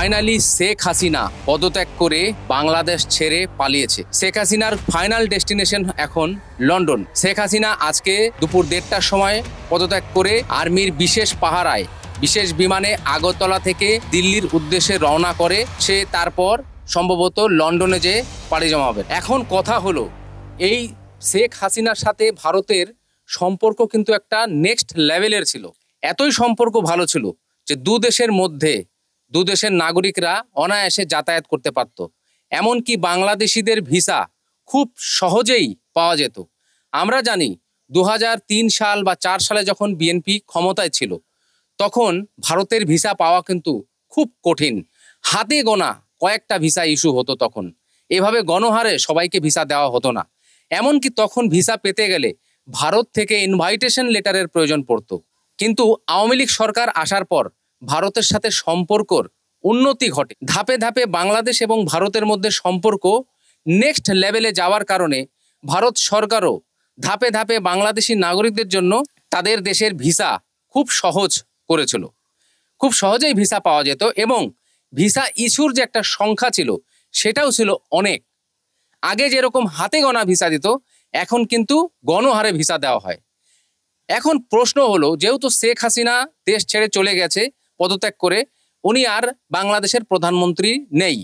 Finally Sheikh Hasina পদত্যাগ করে বাংলাদেশ ছেড়ে পালিয়েছে। শেখ হাসিনার ফাইনাল ডেস্টিনেশন এখন লন্ডন। শেখ হাসিনা আজকে দুপুর 1টার সময় পদত্যাগ করে আর্মির বিশেষ পাহারায় বিশেষ বিমানে আগরতলা থেকে দিল্লির উদ্দেশ্যে রওনা করে সে তারপর সম্ভবত লন্ডনে যে পাড়ি জমাবে। এখন কথা হলো, এই শেখ হাসিনার সাথে ভারতের সম্পর্ক কিন্তু একটা নেক্সট লেভেলের ছিল। এতই সম্পর্ক ভালো ছিল যে দু দেশের নাগরিকরা অনায়াসে যাতায়াত করতে পারত। এমনকি বাংলাদেশিদের ভিসা খুব সহজেই পাওয়া যেত। আমরা জানি 2003 সাল বা 4 সালে যখন বিএনপি ক্ষমতায় ছিল তখন ভারতের ভিসা পাওয়া কিন্তু খুব কঠিন। হাতে গোনা কয়েকটা ভিসা ইস্যু হতো তখন। এভাবে গণহারে সবাইকে ভিসা দেওয়া হতো না। এমনকি তখন ভিসা পেতে গেলে ভারত থেকে ইনভাইটেশন লেটারের প্রয়োজন পড়তো। কিন্তু আওয়ামী লীগ সরকার আসার পর ভারতের সাথে সম্পর্কর উন্নতি ঘটে। ধাপে ধাপে বাংলাদেশ এবং ভারতের মধ্যে সম্পর্ক নেক্সট লেভেলে যাওয়ার কারণে ভারত সরকারও ধাপে ধাপে বাংলাদেশি নাগরিকদের জন্য তাদের দেশের ভিসা খুব সহজ করেছিল। খুব সহজেই ভিসা পাওয়া যেত এবং ভিসা ইস্যুর যে একটা সংখ্যা ছিল সেটাও ছিল অনেক। আগে যেরকম হাতে গোনা ভিসা দিত, এখন কিন্তু গণহারে ভিসা দেওয়া হয়। এখন প্রশ্ন হলো, যেহেতু শেখ হাসিনা দেশ ছেড়ে চলে গেছে পদত্যাগ করে, উনি আর বাংলাদেশের প্রধানমন্ত্রী নেই,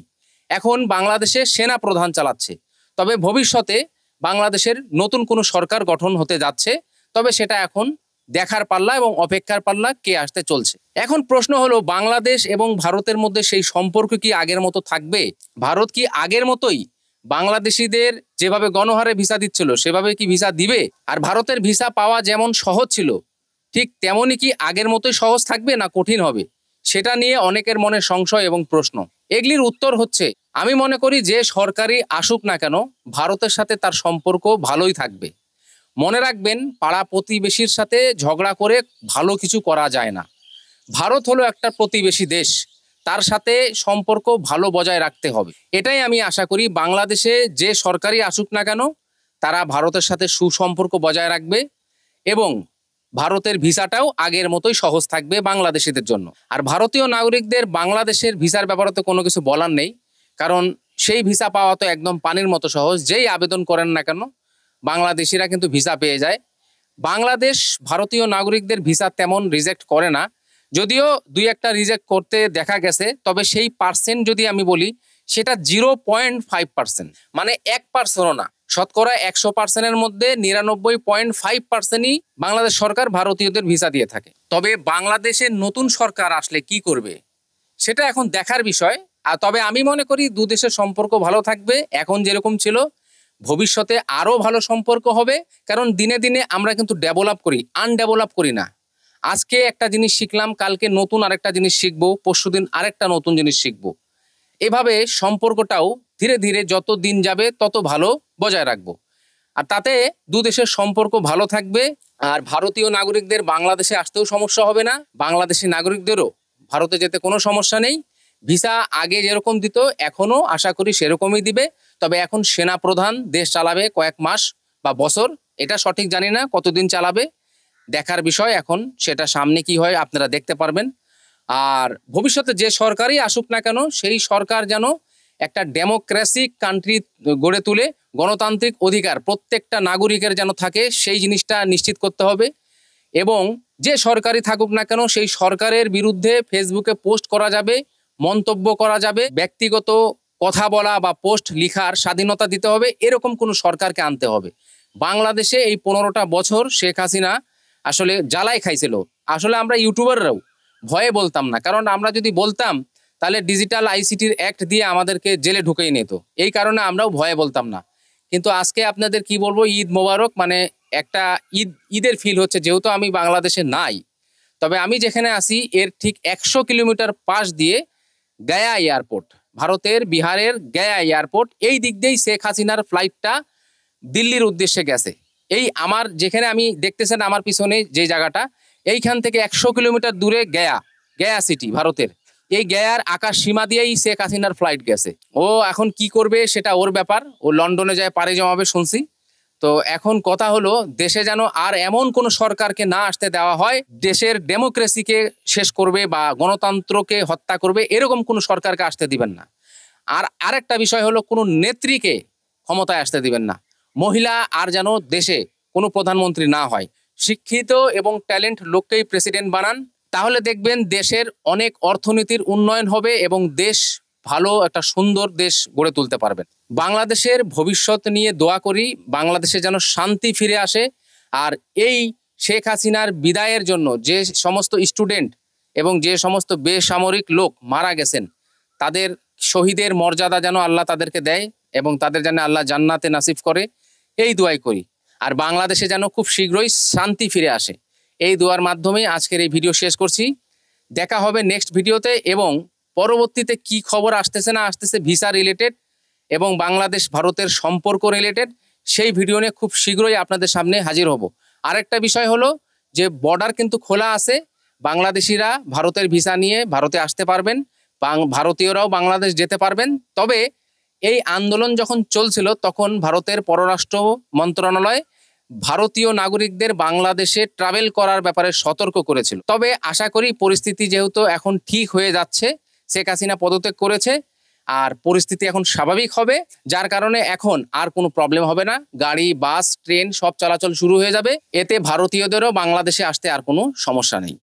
এখন বাংলাদেশে সেনা প্রধান চালাচ্ছে। তবে ভবিষ্যতে বাংলাদেশের নতুন কোনো সরকার গঠন হতে যাচ্ছে, তবে সেটা এখন দেখার পাল্লা এবং অপেক্ষার পাল্লা কে আসতে চলছে। এখন প্রশ্ন হলো, বাংলাদেশ এবং ভারতের মধ্যে সেই সম্পর্ক কি আগের মতো থাকবে? ভারত কি আগের মতোই বাংলাদেশিদের যেভাবে গণহারে ভিসা দিচ্ছিল সেভাবে কি ভিসা দিবে? আর ভারতের ভিসা পাওয়া যেমন সহজ ছিল ঠিক তেমনই কি আগের মতোই সহজ থাকবে না কঠিন হবে? সেটা নিয়ে অনেকের মনে সংশয় এবং প্রশ্ন। এগুলির উত্তর হচ্ছে, আমি মনে করি যে সরকারই আসুক না কেন ভারতের সাথে তার সম্পর্ক ভালোই থাকবে। মনে রাখবেন, পাড়া প্রতিবেশীর সাথে ঝগড়া করে ভালো কিছু করা যায় না। ভারত হলো একটা প্রতিবেশী দেশ, তার সাথে সম্পর্ক ভালো বজায় রাখতে হবে। এটাই আমি আশা করি বাংলাদেশে যে সরকারই আসুক না কেন তারা ভারতের সাথে সুসম্পর্ক বজায় রাখবে এবং ভারতের ভিসাটাও আগের মতোই সহজ থাকবে বাংলাদেশিদের জন্য। আর ভারতীয় নাগরিকদের বাংলাদেশের ভিসার ব্যাপারে তো কোনো কিছু বলার নেই, কারণ সেই ভিসা পাওয়া তো একদম পানির মতো সহজ। যেই আবেদন করেন না কেন বাংলাদেশিরা কিন্তু ভিসা পেয়ে যায়। বাংলাদেশ ভারতীয় নাগরিকদের ভিসা তেমন রিজেক্ট করে না, যদিও 2-1টা রিজেক্ট করতে দেখা গেছে, তবে সেই পার্সেন্ট যদি আমি বলি সেটা 0.5%, মানে 1%ও না। শতকরা 100%-এর মধ্যে 99.5%ই বাংলাদেশ সরকার ভারতীয়দের ভিসা দিয়ে থাকে। তবে বাংলাদেশের নতুন সরকার আসলে কি করবে সেটা এখন দেখার বিষয়। আর তবে আমি মনে করি দু দেশের সম্পর্ক ভালো থাকবে, এখন যেরকম ছিল ভবিষ্যতে আরও ভালো সম্পর্ক হবে। কারণ দিনে দিনে আমরা কিন্তু ডেভেলপ করি, আনডেভেলপ করি না। আজকে একটা জিনিস শিখলাম, কালকে নতুন আরেকটা জিনিস শিখবো, পরশুদিন আরেকটা নতুন জিনিস শিখবো। এভাবে সম্পর্কটাও ধীরে ধীরে যত দিন যাবে তত ভালো বজায় রাখবো। আর তাতে দু দেশের সম্পর্ক ভালো থাকবে। আর ভারতীয় নাগরিকদের বাংলাদেশে আসতেও সমস্যা হবে না, বাংলাদেশি নাগরিকদেরও ভারতে যেতে কোনো সমস্যা নেই। ভিসা আগে যেরকম দিত এখনও আশা করি সেরকমই দিবে। তবে এখন সেনা প্রধান দেশ চালাবে কয়েক মাস বা বছর, এটা সঠিক জানি না কতদিন চালাবে, দেখার বিষয়। এখন সেটা সামনে কি হয় আপনারা দেখতে পারবেন। আর ভবিষ্যতে যে সরকারই আসুক না কেন সেই সরকার যেন একটা ডেমোক্রেসিক কান্ট্রি গড়ে তুলে গণতান্ত্রিক অধিকার প্রত্যেকটা নাগরিকের যেন থাকে, সেই জিনিসটা নিশ্চিত করতে হবে। এবং যে সরকারই থাকুক না কেন সেই সরকারের বিরুদ্ধে ফেসবুকে পোস্ট করা যাবে, মন্তব্য করা যাবে, ব্যক্তিগত কথা বলা বা পোস্ট লিখার স্বাধীনতা দিতে হবে। এরকম কোনো সরকারকে আনতে হবে। বাংলাদেশে এই 15টা বছর শেখ হাসিনা আসলে জ্বালাই খাইছিল। আসলে আমরা ইউটিউবাররাও ভয়ে বলতাম না, কারণ আমরা যদি বলতাম তাহলে ডিজিটাল আইসিটির অ্যাক্ট দিয়ে আমাদেরকে জেলে ঢুকিয়ে নিত। এই কারণে আমরাও ভয়ে বলতাম না। কিন্তু আজকে আপনাদের কি বলবো, ঈদ মোবারক, মানে একটা ঈদের ফিল হচ্ছে। যেহেতু আমি বাংলাদেশে নাই, তবে আমি যেখানে আছি এর ঠিক 100 কিলোমিটার পাশ দিয়ে গয়া এয়ারপোর্ট, ভারতের বিহারের গয়া এয়ারপোর্ট। এই দিক দিয়েই শেখ হাসিনার ফ্লাইটটা দিল্লির উদ্দেশ্যে গেছে। এই আমার যেখানে আমি দেখতেছেন আমার পিছনে যে জায়গাটা, এইখান থেকে 100 কিলোমিটার দূরে গয়া সিটি ভারতের। এই গয়ার আকাশ সীমা দিয়েই শেখ হাসিনার ফ্লাইট গেছে। ও এখন কি করবে সেটা ওর ব্যাপার, ও লন্ডনে যায় পাড়ি জমাবে শুনছি। তো এখন কথা হলো, দেশে যেন আর এমন কোন সরকারকে না আসতে দেওয়া হয় দেশের ডেমোক্রেসিকে শেষ করবে বা গণতন্ত্রকে হত্যা করবে, এরকম কোন সরকারকে আসতে দিবেন না। আর আরেকটা বিষয় হলো, কোনো নেত্রীকে ক্ষমতায় আসতে দিবেন না। মহিলা আর যেন দেশে কোনো প্রধানমন্ত্রী না হয়। শিক্ষিত এবং ট্যালেন্ট লোককেই প্রেসিডেন্ট বানান, তাহলে দেখবেন দেশের অনেক অর্থনীতির উন্নয়ন হবে এবং দেশ ভালো একটা সুন্দর দেশ গড়ে তুলতে পারবেন। বাংলাদেশের ভবিষ্যৎ নিয়ে দোয়া করি, বাংলাদেশে যেন শান্তি ফিরে আসে। আর এই শেখ হাসিনার বিদায়ের জন্য যে সমস্ত স্টুডেন্ট এবং যে সমস্ত বেসামরিক লোক মারা গেছেন, তাদের শহীদের মর্যাদা যেন আল্লাহ তাদেরকে দেয় এবং তাদের যেন আল্লাহ জান্নাতে নাসিব করে, এই দোয়াই করি। আর বাংলাদেশে যেন খুব শীঘ্রই শান্তি ফিরে আসে, এই দোয়ার মাধ্যমেই আজকের এই ভিডিও শেষ করছি। দেখা হবে নেক্সট ভিডিওতে, এবং পরবর্তীতে কি খবর আসতেছে না আসতেছে ভিসা রিলেটেড এবং বাংলাদেশ ভারতের সম্পর্ক রিলেটেড, সেই ভিডিও নিয়ে খুব শীঘ্রই আপনাদের সামনে হাজির হব। আরেকটা বিষয় হলো যে বর্ডার কিন্তু খোলা আছে, বাংলাদেশিরা ভারতের ভিসা নিয়ে ভারতে আসতে পারবেন, ভারতীয়রাও বাংলাদেশ যেতে পারবেন। তবে এই আন্দোলন যখন চলছিল তখন ভারতের পররাষ্ট্র মন্ত্রণালয় ভারতীয় নাগরিকদের বাংলাদেশে ট্রাভেল করার ব্যাপারে সতর্ক করেছিল। তবে আশা করি পরিস্থিতি যেহেতু এখন ঠিক হয়ে যাচ্ছে, শেখ হাসিনা পদত্যাগ করেছে আর পরিস্থিতি এখন স্বাভাবিক হবে, যার কারণে এখন আর কোনো প্রবলেম হবে না, গাড়ি বাস ট্রেন সব চলাচল শুরু হয়ে যাবে। এতে ভারতীয়দেরও বাংলাদেশে আসতে আর কোনো সমস্যা নেই।